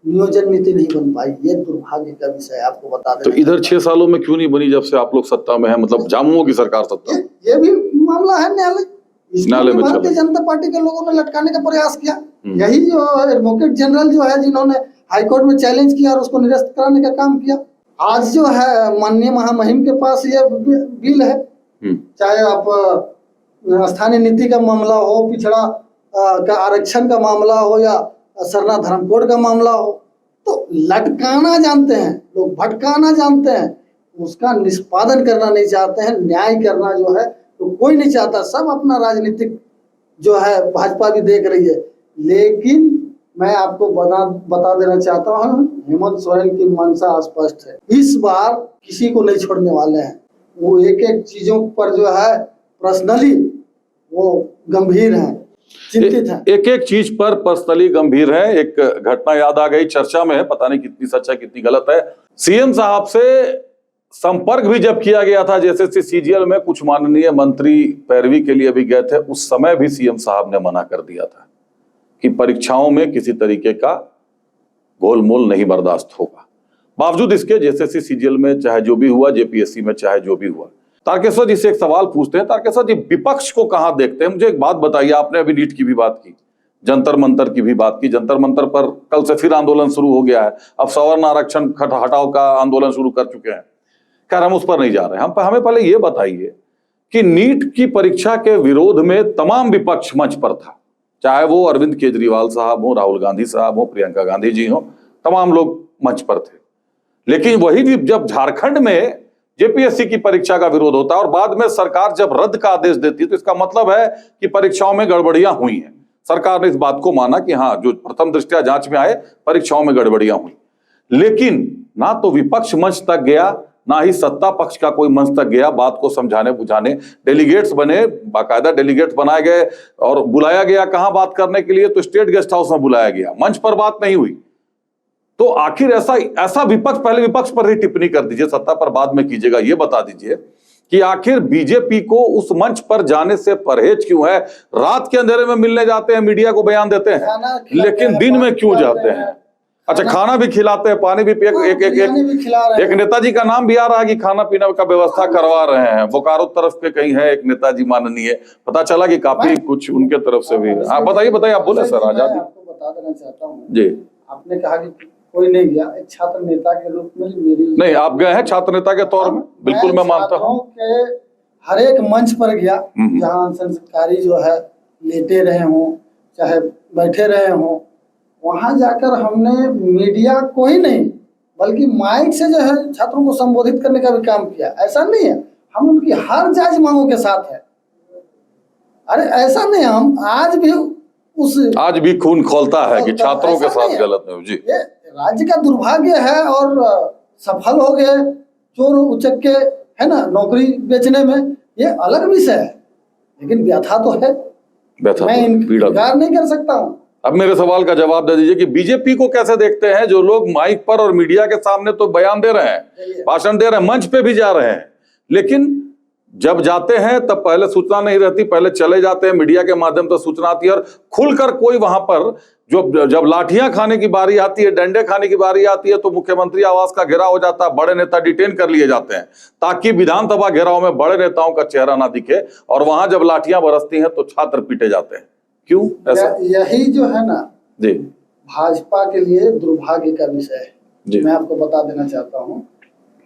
नियोजन नीति नहीं बन पाई। ये दुर्भाग्य का विषय है, आपको बता दें। तो इधर 6 सालों में क्यों नहीं बनी जब से आप लोग सत्ता में हैं? मतलब झामुमो की सरकार सत्ता, ये भी मामला है न्यायालय में। भारतीय जनता पार्टी के लोगों ने लटकाने का प्रयास किया। यही जो एडवोकेट जनरल जो है, जिन्होंने हाईकोर्ट में चैलेंज किया और उसको निरस्त कराने का काम किया। आज जो है माननीय महामहिम के पास ये बिल है, चाहे आप स्थानीय नीति का मामला हो, पिछड़ा का आरक्षण का मामला हो या सरना धर्म कोड का मामला हो, तो लटकाना जानते हैं लोग, भटकाना जानते हैं, उसका निष्पादन करना नहीं चाहते हैं। न्याय करना जो है तो कोई नहीं चाहता, सब अपना राजनीतिक जो है भाजपा भी देख रही है। लेकिन मैं आपको बता देना चाहता हूँ, हेमंत सोरेन की मंशा स्पष्ट है, इस बार किसी को नहीं छोड़ने वाले हैं। वो एक एक चीजों पर जो है पर्सनली वो गंभीर हैं, चिंतित हैं। एक एक चीज पर पर्सनली गंभीर है। एक घटना याद आ गई, चर्चा में है, पता नहीं कितनी सच्चा कितनी गलत है। सीएम साहब से संपर्क भी जब किया गया था जेएसएससी सीजीएल में, कुछ माननीय मंत्री पैरवी के लिए भी गए थे, उस समय भी सीएम साहब ने मना कर दिया था कि परीक्षाओं में किसी तरीके का गोलमोल नहीं बर्दाश्त होगा। बावजूद इसके जेएसएससी सीजीएल में चाहे जो भी हुआ, जेपीएससी में चाहे जो भी हुआ। तारकेश्वर जी से एक सवाल पूछते हैं। तारकेश्वर जी, विपक्ष को कहां देखते हैं? मुझे एक बात बताइए, आपने अभी नीट की भी बात की, जंतर मंतर की भी बात की। जंतर मंतर पर कल से फिर आंदोलन शुरू हो गया है। अब सवर्ण आरक्षण हटाओ का आंदोलन शुरू कर चुके हैं। खैर, हम उस पर नहीं जा रहे हैं। हमें पहले ये बताइए कि नीट की परीक्षा के विरोध में तमाम विपक्ष मंच पर था, चाहे वो अरविंद केजरीवाल साहब हो, राहुल गांधी साहब हो, प्रियंका गांधी जी हो, तमाम लोग मंच पर थे। लेकिन वही भी जब झारखंड में जेपीएससी की परीक्षा का विरोध होता है और बाद में सरकार जब रद्द का आदेश देती है, तो इसका मतलब है कि परीक्षाओं में गड़बड़ियां हुई हैं। सरकार ने इस बात को माना कि हाँ, जो प्रथम दृष्टया जांच में आए, परीक्षाओं में गड़बड़ियां हुई। लेकिन ना तो विपक्ष मंच तक गया, ना ही सत्ता पक्ष का कोई मंच तक गया बात को समझाने बुझाने। डेलीगेट्स बने, बाकायदा डेलीगेट्स बनाए गए और बुलाया गया कहां बात करने के लिए? तो स्टेट गेस्ट हाउस में बुलाया गया, मंच पर बात नहीं हुई। तो आखिर ऐसा विपक्ष, पहले विपक्ष पर ही टिप्पणी कर दीजिए, सत्ता पर बाद में कीजिएगा। ये बता दीजिए कि आखिर बीजेपी को उस मंच पर जाने से परहेज क्यों है? रात के अंधेरे में मिलने जाते हैं, मीडिया को बयान देते हैं, लेकिन दिन में क्यों जाते हैं? अच्छा, खाना भी खिलाते हैं, पानी भी एक नेताजी का नाम भी आ रहा है कि खाना पीना का व्यवस्था करवा रहे हैं। बोकारो तरफ के कहीं है एक नेताजी माननीय, पता चला कि काफी कुछ उनके तरफ से भी। आप बताइए, आप बोले सर। आजादी आपको बता देना चाहता हूँ जी, आपने कहा कि कोई नहीं गया, एक छात्र नेता के रूप में मेरी नहीं, आप गए हैं छात्र नेता के तौर में, बिल्कुल मैं मानता हूँ कि हर एक मंच पर गया जहाँ अनशनकारी जो है लेटे रहे हों चाहे बैठे रहे हों, वहां जाकर हमने मीडिया को ही नहीं बल्कि माइक से जो है छात्रों को संबोधित करने का भी काम किया। ऐसा नहीं है हम उनकी हर जायज मांगों के साथ है। अरे ऐसा नहीं, हम आज भी खून खोलता है कि छात्रों के साथ गलत नहीं जी। ये राज्य का दुर्भाग्य है और सफल हो गए चोर उचक्के, है ना, नौकरी बेचने में, ये अलग विषय है, लेकिन व्यथा तो है, मैं इनकार नहीं कर सकता हूँ। अब मेरे सवाल का जवाब दे दीजिए कि बीजेपी को कैसे देखते हैं, जो लोग माइक पर और मीडिया के सामने तो बयान दे रहे हैं, भाषण दे रहे हैं, मंच पे भी जा रहे हैं, लेकिन जब जाते हैं तब पहले सूचना नहीं रहती, पहले चले जाते हैं, मीडिया के माध्यम से सूचना आती है और खुलकर कोई वहां पर जब लाठियां खाने की बारी आती है, डंडे खाने की बारी आती है, तो मुख्यमंत्री आवास का घेराव हो जाता है, बड़े नेता डिटेन कर लिए जाते हैं ताकि विधानसभा घेराव में बड़े नेताओं का चेहरा ना दिखे, और वहां जब लाठियां बरसती हैं तो छात्र पीटे जाते हैं। क्यों ऐसा? यही जो है ना जी, भाजपा के लिए दुर्भाग्य का विषय है। मैं आपको बता देना चाहता हूँ,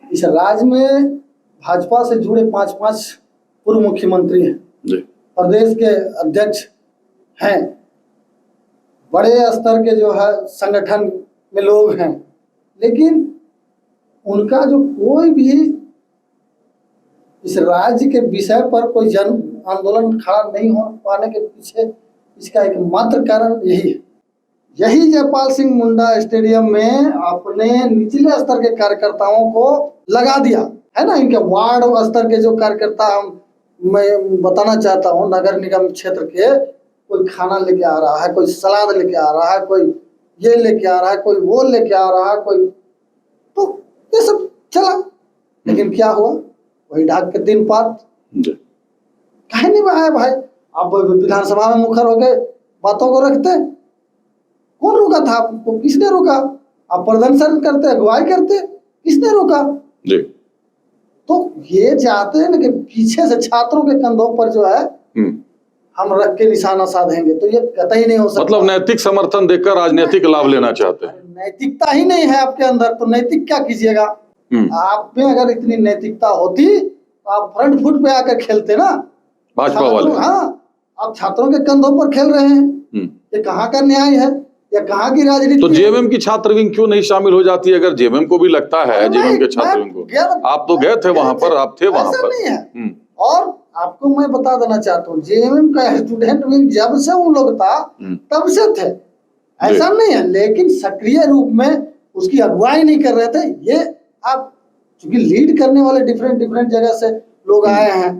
इस राज्य में भाजपा से जुड़े 5 पूर्व मुख्यमंत्री हैं जी, प्रदेश के अध्यक्ष हैं, बड़े स्तर के जो है संगठन में लोग हैं, लेकिन उनका जो कोई भी इस राज्य के विषय पर कोई जन आंदोलन खड़ा नहीं हो पाने के पीछे इसका एकमात्र कारण यही है। यही जयपाल सिंह मुंडा स्टेडियम में अपने निचले स्तर के कार्यकर्ताओं को लगा दिया है ना, इनके वार्ड स्तर के जो कार्यकर्ता, मैं बताना चाहता हूँ, नगर निगम क्षेत्र के, कोई खाना लेके आ रहा है, कोई सलाद लेके आ रहा है, कोई ये लेके आ रहा है, कोई वो लेके आ रहा है, कोई, तो ये सब चला, लेकिन क्या हुआ? वही ढाक के दिन पात कहे नहीं आए भाई। आप विधानसभा में मुखर हो गए, बातों को रखते, कौन रोका था आपको? किसने रोका? आप प्रदर्शन करते, अगुवाई करते, किसने रोका जी? तो ये चाहते हैं ना कि पीछे से छात्रों के कंधों पर जो है हम रख के निशाना साधेंगे, तो ये कतई नहीं हो सकता। मतलब नैतिक समर्थन देकर राजनीतिक लाभ लेना चाहते हैं। नैतिकता ही नहीं है आपके अंदर, तो नैतिक क्या कीजिएगा? आप में अगर इतनी नैतिकता होती तो आप फ्रंट फुट पे आकर खेलते ना, भाजपा वाले। हाँ, आप छात्रों के कंधों पर खेल रहे हैं, ये कहाँ का न्याय है? या कहाँ की राजनीति तो है? जेएमएम की छात्र विंग क्यों नहीं शामिल हो जाती? अगर जेएमएम को भी लगता है, जेएमएम के छात्र विंग को, आप तो गए थे वहां पर, आप थे वहां ऐसा पर। नहीं है। और आपको मैं बता देना चाहता हूँ, जेएमएम का स्टूडेंट विंग जब से उन लोग था तब से थे, ऐसा नहीं है। लेकिन सक्रिय रूप में उसकी अगुवाई नहीं कर रहे थे। ये आप क्योंकि लीड करने वाले डिफरेंट जगह से लोग आए हैं,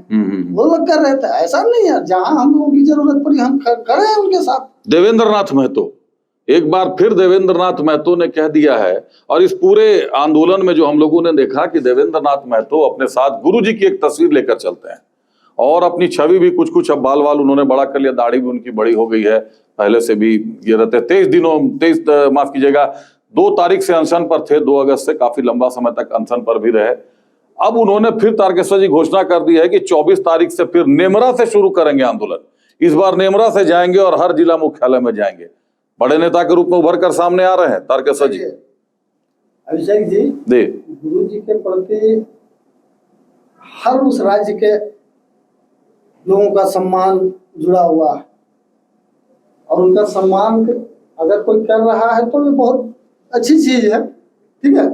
वो लोग कर रहे थे। ऐसा नहीं है, जहां हम लोगों की जरूरत पड़ी हम खड़े हैं उनके साथ। देवेंद्र नाथ महतो, एक बार फिर देवेंद्र नाथ महतो ने कह दिया है, और इस पूरे आंदोलन में जो हम लोगों ने देखा कि देवेंद्र नाथ महतो अपने साथ गुरुजी की एक तस्वीर लेकर चलते हैं, और अपनी छवि भी कुछ अब बाल उन्होंने बड़ा कर लिया, दाढ़ी भी उनकी बड़ी हो गई है, पहले से भी ये रहते। 2 तारीख से अनशन पर थे, 2 अगस्त से काफी लंबा समय तक अनशन पर भी रहे। अब उन्होंने फिर तारकेश्वर जी घोषणा कर दी है कि 24 तारीख से फिर नेमरा से शुरू करेंगे आंदोलन। इस बार नेमरा से जाएंगे और हर जिला मुख्यालय में जाएंगे। बड़े नेता के रूप में उभर कर सामने आ रहे हैं तारकेश्वर जी। अभिषेक जी, गुरु जी के प्रति हर उस राज्य के लोगों का सम्मान जुड़ा हुआ है, और उनका सम्मान अगर कोई कर रहा है तो ये बहुत अच्छी चीज है, ठीक है।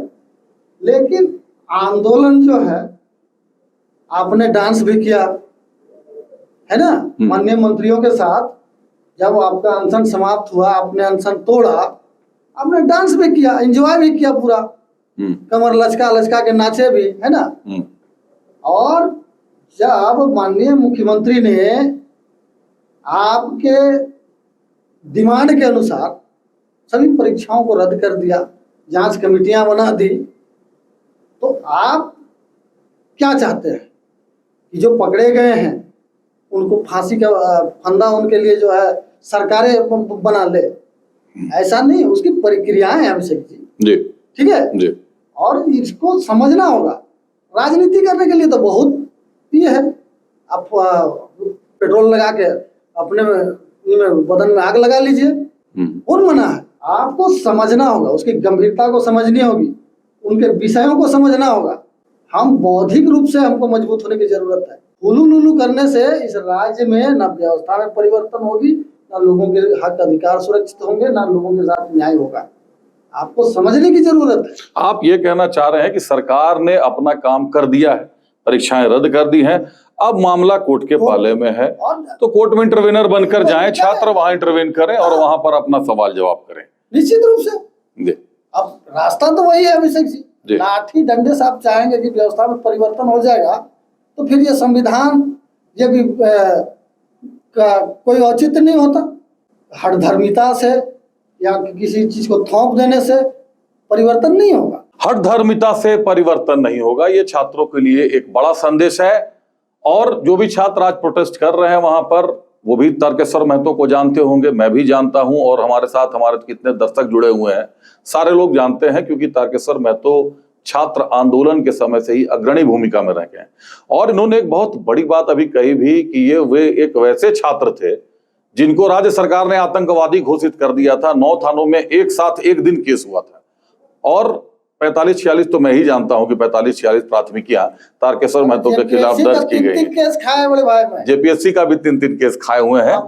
लेकिन आंदोलन जो है, आपने डांस भी किया है ना माननीय मंत्रियों के साथ। जब आपका अनशन समाप्त हुआ, आपने अनशन तोड़ा, आपने डांस भी किया, एंजॉय भी किया पूरा, कमर लचका के नाचे भी, है ना। और जब माननीय मुख्यमंत्री ने आपके डिमांड के अनुसार सभी परीक्षाओं को रद्द कर दिया, जांच कमेटियां बना दी, तो आप क्या चाहते हैं कि जो पकड़े गए हैं उनको फांसी का फंदा उनके लिए जो है सरकारें बना ले? ऐसा नहीं, उसकी प्रक्रियाएं हैं अभिषेक जी, ठीक है जी। और इसको समझना होगा। राजनीति करने के लिए तो बहुत ये है, आप पेट्रोल लगा के अपने बदन में आग लगा लीजिए, कौन मना है? आपको समझना होगा, उसकी गंभीरता को समझनी होगी, उनके विषयों को समझना होगा। हम बौद्धिक रूप से हमको मजबूत होने की जरूरत है। हुलू करने से इस राज्य में न व्यवस्था में परिवर्तन होगी, न लोगों के हक अधिकार सुरक्षित होंगे, न लोगों के साथ न्याय होगा। आपको समझने की जरूरत है। आप ये कहना चाह रहे हैं कि सरकार ने अपना काम कर दिया है, परीक्षाएं रद्द कर दी हैं, अब मामला कोर्ट के पाले में है, तो कोर्ट में इंटरवेनर बनकर जाएं, छात्र वहां इंटरवेन करें और वहां पर अपना सवाल जवाब करें। निश्चित रूप से अब रास्ता तो वही है अभिषेक जी, लाठी डंडे से आप चाहेंगे कि व्यवस्था में परिवर्तन हो जाएगा, तो फिर ये संविधान ये भी का कोई औचित्य नहीं होता। हठधर्मिता से या किसी चीज को थोप देने से परिवर्तन नहीं होगा। हठधर्मिता से परिवर्तन नहीं होगा, ये छात्रों के लिए एक बड़ा संदेश है। और जो भी छात्र आज प्रोटेस्ट कर रहे हैं वहां पर, वो भी तारकेश्वर महतो को जानते होंगे, मैं भी जानता हूं, और हमारे साथ हमारे कितने दर्शक जुड़े हुए हैं, सारे लोग जानते हैं, क्योंकि तारकेश्वर महतो छात्र आंदोलन के समय से ही अग्रणी भूमिका में रह गए। और इन्होंने एक बहुत बड़ी बात अभी कही भी कि ये वे एक वैसे छात्र थे जिनको राज्य सरकार ने आतंकवादी घोषित कर दिया था। 9 थानों में एक साथ एक दिन केस हुआ था, और 45-46 तो मैं ही जानता हूं कि 45-46 प्राथमिकियां तारकेश्वर महतो के खिलाफ दर्ज की गई। केस खाए बड़े भाई में। जेपीएससी का भी 3 केस खाए हुए हैं।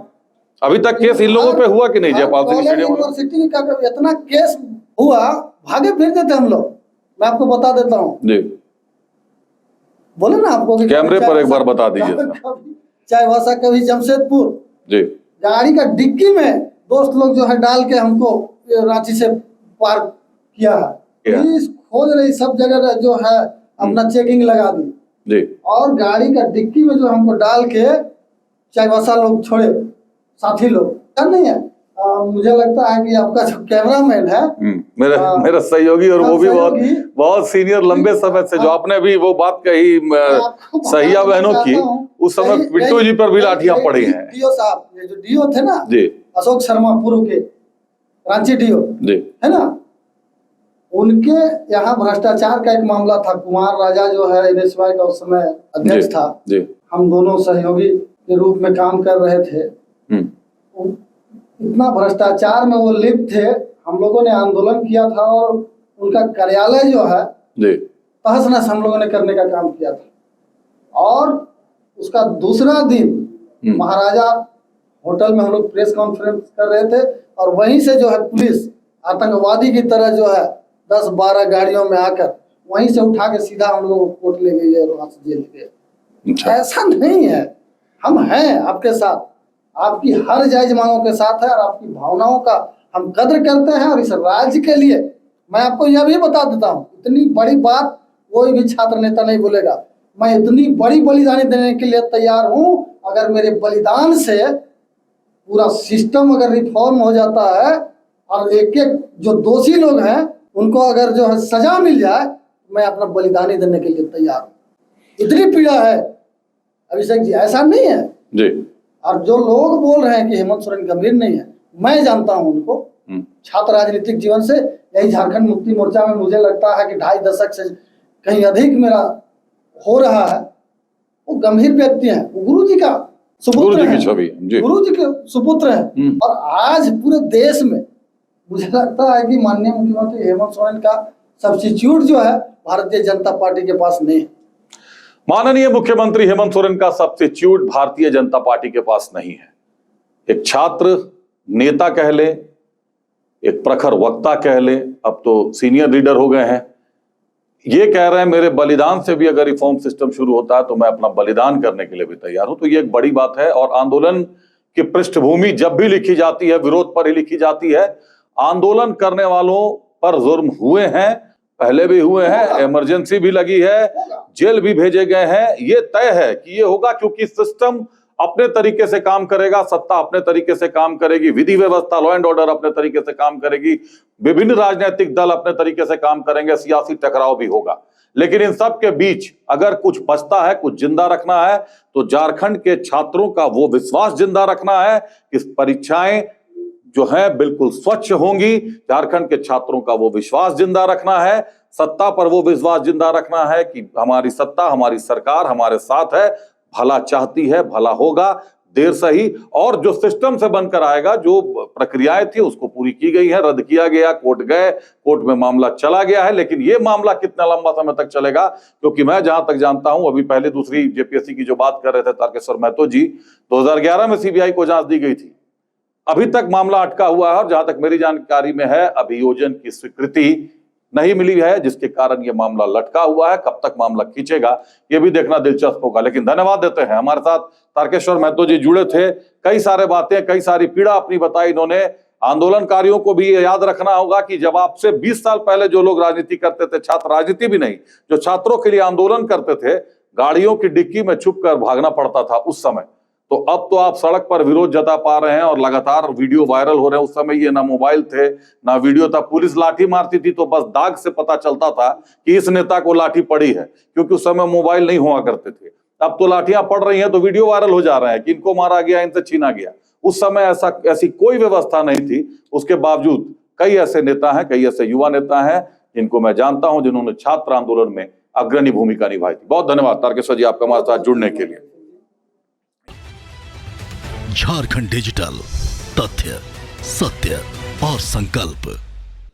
अभी तक केस इन लोगों पे हुआ कि नहीं? जयपाल सिंह स्टेडियम यूनिवर्सिटी का इतना केस हुआ, भागे फिरते थे हम लोग। मैं आपको बता देता हूँ जी, बोले ना आपको कैमरे पर एक बार बता दीजिए। चाहे भाषा कभी जमशेदपुर जी, गाड़ी का डिक्की में दोस्त लोग जो है डाल के हमको रांची से पार किया है। पुलिस खोज रही सब जगह जो है, अपना चेकिंग लगा दी जी, और गाड़ी का डिक्की में जो हमको डाल के चाईबासा लोग छोड़े, साथी लोग नहीं है। मुझे लगता है कि आपका जो कैमरामैन है मेरा सहयोगी, और वो भी बहुत सीनियर लंबे समय से, जो आपने भी वो बात कही सहिया बहनों की, उस समय बिट्टू जी पर भी लाठियां पड़ी हैं। डीओ साहब, ये जो डीओ थे ना जी, अशोक शर्मा पूर्व के रांची डीओ जी, है ना, उनके यहाँ भ्रष्टाचार का एक मामला था। कुमार राजा जो है NSY का उस समय अध्यक्ष था जी, हम दोनों सहयोगी के रूप में काम कर रहे थे। इतना भ्रष्टाचार में वो लिप्त थे, हम लोगों ने आंदोलन किया था, और उनका कार्यालय जो है तहस नहस हम लोगों ने करने का काम किया था। और उसका दूसरा दिन महाराजा होटल में हम लोग प्रेस कॉन्फ्रेंस कर रहे थे, और वहीं से जो है पुलिस आतंकवादी की तरह जो है 10-12 गाड़ियों में आकर वहीं से उठा के सीधा हम लोग को कोर्ट ले गई और वहां से जेल ले गए। ऐसा नहीं है, हम हैं आपके साथ, आपकी हर जायज मांगों के साथ है और आपकी भावनाओं का हम कद्र करते हैं। और इस राज्य के लिए मैं आपको यह भी बता देता हूँ, इतनी बड़ी बात कोई भी छात्र नेता नहीं बोलेगा, मैं इतनी बड़ी बलिदानी देने के लिए तैयार हूँ। अगर मेरे बलिदान से पूरा सिस्टम अगर रिफॉर्म हो जाता है और एक एक जो दोषी लोग हैं उनको अगर जो है सजा मिल जाए, मैं अपना बलिदानी देने के लिए तैयार हूँ। इतनी पीड़ा है अभिषेक जी, ऐसा नहीं है जी। और जो लोग बोल रहे हैं कि हेमंत सोरेन गंभीर नहीं है, मैं जानता हूं उनको छात्र राजनीतिक जीवन से। यही झारखंड मुक्ति मोर्चा में मुझे लगता है कि 2.5 दशक से कहीं अधिक मेरा हो रहा है। वो गंभीर व्यक्ति हैं, वो गुरु जी का सुपुत्र हैं, गुरु जी के सुपुत्र हैं। और आज पूरे देश में मुझे लगता है कि माननीय मुख्यमंत्री हेमंत सोरेन का सब्स्टिट्यूट जो है भारतीय जनता पार्टी के पास नहीं है। माननीय मुख्यमंत्री हेमंत सोरेन का सब्स्टिट्यूट भारतीय जनता पार्टी के पास नहीं है। एक छात्र नेता कह ले, एक प्रखर वक्ता कह ले, अब तो सीनियर लीडर हो गए हैं, ये कह रहे हैं मेरे बलिदान से भी अगर रिफॉर्म सिस्टम शुरू होता है तो मैं अपना बलिदान करने के लिए भी तैयार हूं। तो ये एक बड़ी बात है। और आंदोलन की पृष्ठभूमि जब भी लिखी जाती है विरोध पर ही लिखी जाती है। आंदोलन करने वालों पर जुर्म हुए हैं, पहले भी हुए हैं, इमरजेंसी भी लगी है, जेल भी भेजे गए हैं। ये तय है कि ये होगा, क्योंकि सिस्टम अपने तरीके से काम करेगा, सत्ता अपने तरीके से काम करेगी, विधि व्यवस्था लॉ एंड ऑर्डर अपने तरीके से काम करेगी, विभिन्न राजनीतिक दल अपने तरीके से काम करेंगे, सियासी टकराव भी होगा। लेकिन इन सब के बीच अगर कुछ बचता है, कुछ जिंदा रखना है, तो झारखंड के छात्रों का वो विश्वास जिंदा रखना है कि परीक्षाएं जो है बिल्कुल स्वच्छ होंगी। झारखंड के छात्रों का वो विश्वास जिंदा रखना है, सत्ता पर वो विश्वास जिंदा रखना है कि हमारी सत्ता, हमारी सरकार हमारे साथ है, भला चाहती है, भला होगा, देर सही। और जो सिस्टम से बनकर आएगा, जो प्रक्रियाएं थी उसको पूरी की गई है, रद्द किया गया, कोर्ट गए, कोर्ट में मामला चला गया है। लेकिन ये मामला कितना लंबा समय तक चलेगा, क्योंकि मैं जहां तक जानता हूं, अभी पहले दूसरी जेपीएससी की जो बात कर रहे थे तारकेश्वर महतो जी, 2011 में सीबीआई को जांच दी गई थी, अभी तक मामला अटका हुआ है। और जहां तक मेरी जानकारी में है, अभियोजन की स्वीकृति नहीं मिली है, जिसके कारण यह मामला लटका हुआ है। कब तक मामला खींचेगा ये भी देखना दिलचस्प होगा। लेकिन धन्यवाद देते हैं, हमारे साथ तारकेश्वर महतो जी जुड़े थे, कई सारे बातें, कई सारी पीड़ा अपनी बताई इन्होंने। आंदोलनकारियों को भी ये याद रखना होगा कि जब आपसे 20 साल पहले जो लोग राजनीति करते थे, छात्र राजनीति भी नहीं, जो छात्रों के लिए आंदोलन करते थे, गाड़ियों की डिक्की में छुप कर भागना पड़ता था उस समय, तो अब तो आप सड़क पर विरोध जता पा रहे हैं और लगातार वीडियो वायरल हो रहे हैं। उस समय ये ना मोबाइल थे ना वीडियो था, पुलिस लाठी मारती थी तो बस दाग से पता चलता था कि इस नेता को लाठी पड़ी है, क्योंकि उस समय मोबाइल नहीं हुआ करते थे। अब तो लाठियां पड़ रही हैं तो वीडियो वायरल हो जा रहे हैं कि इनको मारा गया, इनसे छीना गया। उस समय ऐसी कोई व्यवस्था नहीं थी। उसके बावजूद कई ऐसे नेता हैं, कई ऐसे युवा नेता हैं जिनको मैं जानता हूं, जिन्होंने छात्र आंदोलन में अग्रणी भूमिका निभाई थी। बहुत धन्यवाद तारकेश्वर जी आपका हमारे साथ जुड़ने के लिए। झारखंड डिजिटल, तथ्य, सत्य और संकल्प।